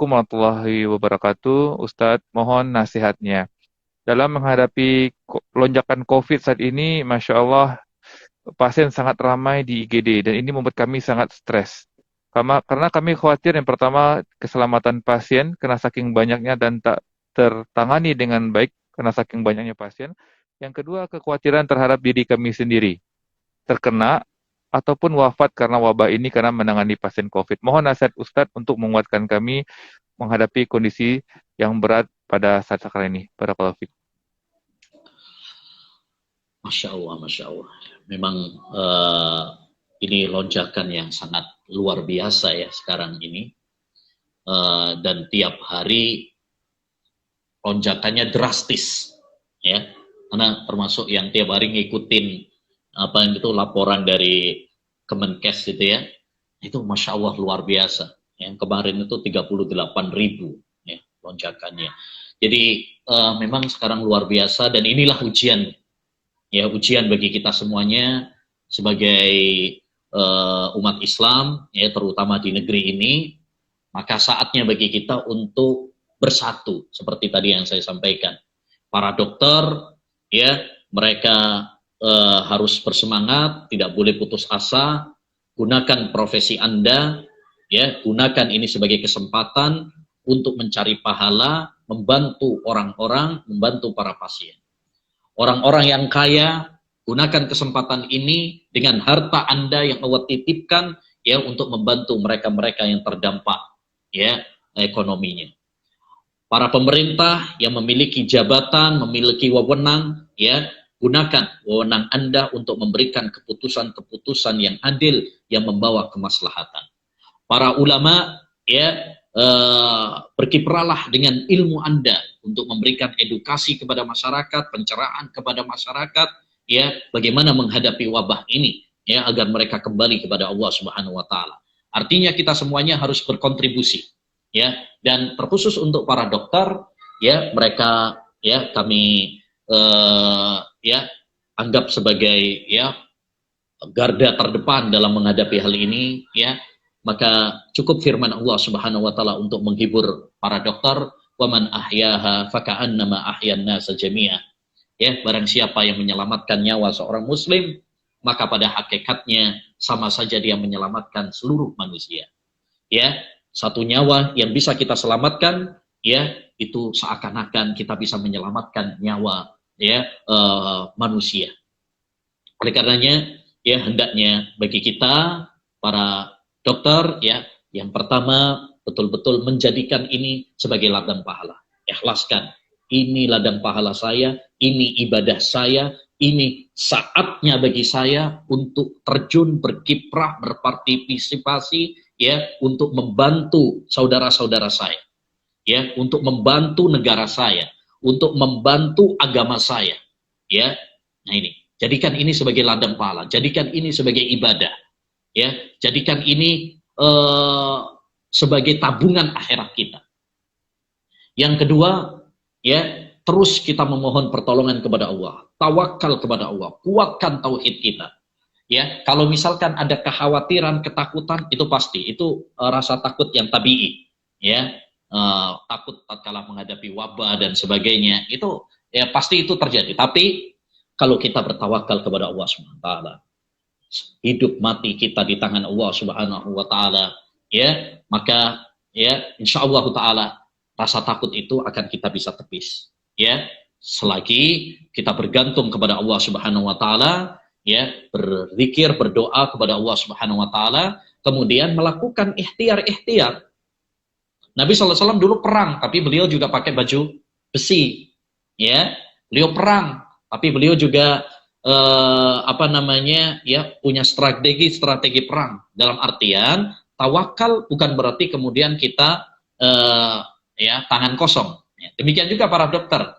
Assalamualaikum warahmatullahi wabarakatuh. Ustadz, mohon nasihatnya. Dalam menghadapi lonjakan COVID saat ini, Masya Allah, pasien sangat ramai di IGD dan ini membuat kami sangat stres. Karena kami khawatir yang pertama keselamatan pasien karena saking banyaknya dan tak tertangani dengan baik karena saking banyaknya pasien. Yang kedua, kekhawatiran terhadap diri kami sendiri terkena ataupun wafat karena wabah ini karena menangani pasien COVID. Mohon nasihat Ustadz untuk menguatkan kami menghadapi kondisi yang berat pada saat sekarang ini. Barakallahu fiik. Masya Allah, Masya Allah. Memang ini lonjakan yang sangat luar biasa ya sekarang ini. Dan tiap hari lonjakannya drastis. Ya, karena termasuk yang tiap hari ngikutin apa yang itu laporan dari Kemenkes gitu ya. Itu Masya Allah luar biasa. Yang kemarin itu 38.000 ya lonjakannya. Jadi memang sekarang luar biasa dan inilah ujian. Ya, ujian bagi kita semuanya sebagai umat Islam, ya terutama di negeri ini, maka saatnya bagi kita untuk bersatu, seperti tadi yang saya sampaikan. Para dokter, ya mereka harus bersemangat, tidak boleh putus asa, gunakan profesi Anda, ya gunakan ini sebagai kesempatan untuk mencari pahala, membantu orang-orang, membantu para pasien. Orang-orang yang kaya, gunakan kesempatan ini dengan harta Anda yang Allah titipkan ya untuk membantu mereka-mereka yang terdampak ya ekonominya. Para pemerintah yang memiliki jabatan, memiliki wewenang ya, gunakan wewenang Anda untuk memberikan keputusan-keputusan yang adil yang membawa kemaslahatan. Para ulama ya berkiprahlah dengan ilmu Anda untuk memberikan edukasi kepada masyarakat, pencerahan kepada masyarakat, ya bagaimana menghadapi wabah ini, ya agar mereka kembali kepada Allah Subhanahu Wa Taala. Artinya kita semuanya harus berkontribusi, ya dan terkhusus untuk para dokter, ya mereka ya kami ya anggap sebagai ya garda terdepan dalam menghadapi hal ini, ya. Maka cukup firman Allah Subhanahu wa taala untuk menghibur para dokter, wa man ahyaha faka'annama ahyan nasa jami'a. Ya, barang siapa yang menyelamatkan nyawa seorang muslim, maka pada hakikatnya sama saja dia menyelamatkan seluruh manusia. Ya, satu nyawa yang bisa kita selamatkan, ya, itu seakan-akan kita bisa menyelamatkan nyawa ya manusia. Oleh karenanya, ya hendaknya bagi kita para dokter ya, yang pertama betul-betul menjadikan ini sebagai ladang pahala. Ikhlaskan, ini ladang pahala saya, ini ibadah saya, ini saatnya bagi saya untuk terjun, berkiprah, berpartisipasi ya, untuk membantu saudara-saudara saya. Ya, untuk membantu negara saya, untuk membantu agama saya. Ya. Nah ini, jadikan ini sebagai ladang pahala, jadikan ini sebagai ibadah. Ya, jadikan ini sebagai tabungan akhirat kita. Yang kedua, ya terus kita memohon pertolongan kepada Allah, tawakal kepada Allah, kuatkan tauhid kita. Ya, kalau misalkan ada kekhawatiran, ketakutan, itu pasti itu rasa takut yang tabii. Ya, takut tatkala menghadapi wabah dan sebagainya, itu ya pasti itu terjadi. Tapi kalau kita bertawakal kepada Allah Subhanahu wa taala, hidup mati kita di tangan Allah Subhanahu wa taala, ya, maka ya insyaallah taala rasa takut itu akan kita bisa tepis, ya. Selagi kita bergantung kepada Allah Subhanahu wa taala, ya, berzikir, berdoa kepada Allah Subhanahu wa taala, kemudian melakukan ikhtiar-ikhtiar. Nabi SAW dulu perang, tapi beliau juga pakai baju besi, ya. Beliau perang, tapi beliau juga ya punya strategi perang, dalam artian tawakal bukan berarti kemudian kita ya tangan kosong ya. Demikian juga para dokter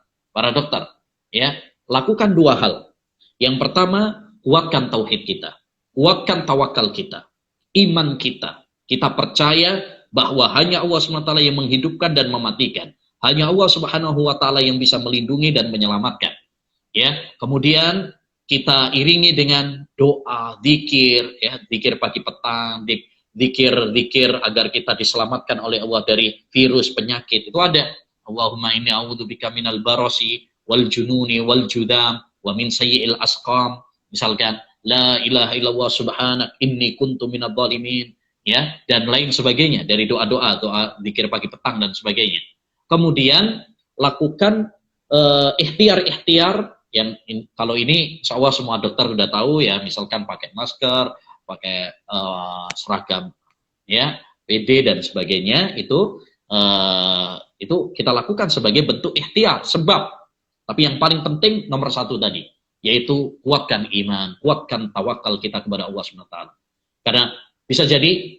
ya lakukan dua hal. Yang pertama, kuatkan tauhid kita, kuatkan tawakal kita, iman kita percaya bahwa hanya Allah SWT yang menghidupkan dan mematikan, hanya Allah Subhanahu wa taala yang bisa melindungi dan menyelamatkan. Ya, kemudian kita iringi dengan doa, zikir, ya, zikir pagi petang, zikir-zikir agar kita diselamatkan oleh Allah dari virus penyakit. Itu ada. Allahumma inni a'udzubika minal barasi wal jununi wal judam wa min sayyi'il asqam. Misalkan la ilaha illallah subhanak inni kuntu minadh dhalimin, ya, dan lain sebagainya dari doa-doa, doa zikir pagi petang dan sebagainya. Kemudian lakukan ikhtiar-ikhtiar yang kalau ini insya Allah semua dokter sudah tahu ya, misalkan pakai masker, pakai seragam ya, PD dan sebagainya, itu kita lakukan sebagai bentuk ikhtiar. Sebab, tapi yang paling penting nomor satu tadi, yaitu kuatkan iman, kuatkan tawakal kita kepada Allah SWT. Karena bisa jadi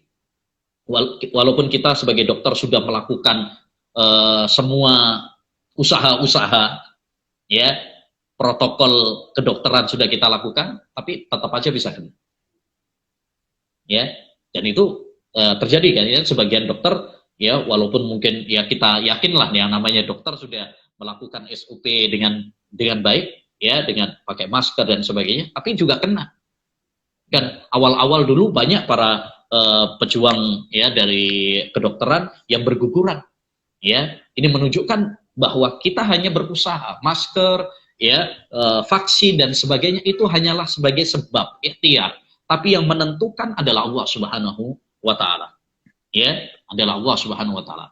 walaupun kita sebagai dokter sudah melakukan semua usaha-usaha, ya, protokol kedokteran sudah kita lakukan, tapi tetap aja bisa kena. Ya, dan itu terjadi kan ya, sebagian dokter ya, walaupun mungkin ya kita yakinlah yang namanya dokter sudah melakukan SOP dengan baik ya, dengan pakai masker dan sebagainya, tapi juga kena. Dan awal-awal dulu banyak para pejuang ya dari kedokteran yang berguguran. Ya, ini menunjukkan bahwa kita hanya berusaha, masker, ya, vaksin dan sebagainya itu hanyalah sebagai sebab ikhtiar, tapi yang menentukan adalah Allah Subhanahu wa taala. Ya, adalah Allah Subhanahu wa taala.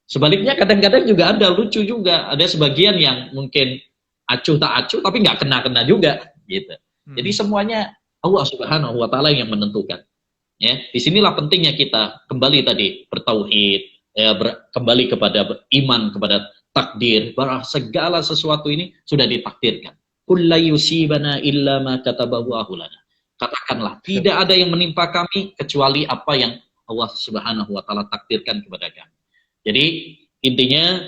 Sebaliknya kadang-kadang juga ada lucu juga, ada sebagian yang mungkin acuh tak acuh tapi nggak kena-kena juga gitu. Jadi semuanya Allah Subhanahu wa taala yang menentukan. Ya, disinilah pentingnya kita kembali tadi bertauhid, ya, kembali kepada iman, kepada takdir, bahwa segala sesuatu ini sudah ditakdirkan. Kullu yusibana illa ma katabahu lana. Katakanlah, tidak ada yang menimpa kami kecuali apa yang Allah Subhanahu wa taala takdirkan kepada kami. Jadi intinya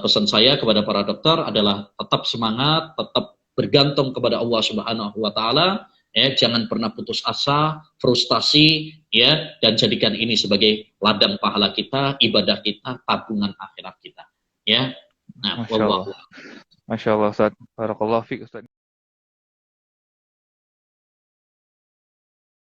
pesan saya kepada para dokter adalah tetap semangat, tetap bergantung kepada Allah Subhanahu wa taala. Ya, jangan pernah putus asa, frustasi, ya, dan jadikan ini sebagai ladang pahala kita, ibadah kita, tabungan akhirat kita. Ya, nah, Masya Allah. Masya Allah, Ustaz. Barakallahu fiik, Ustaz.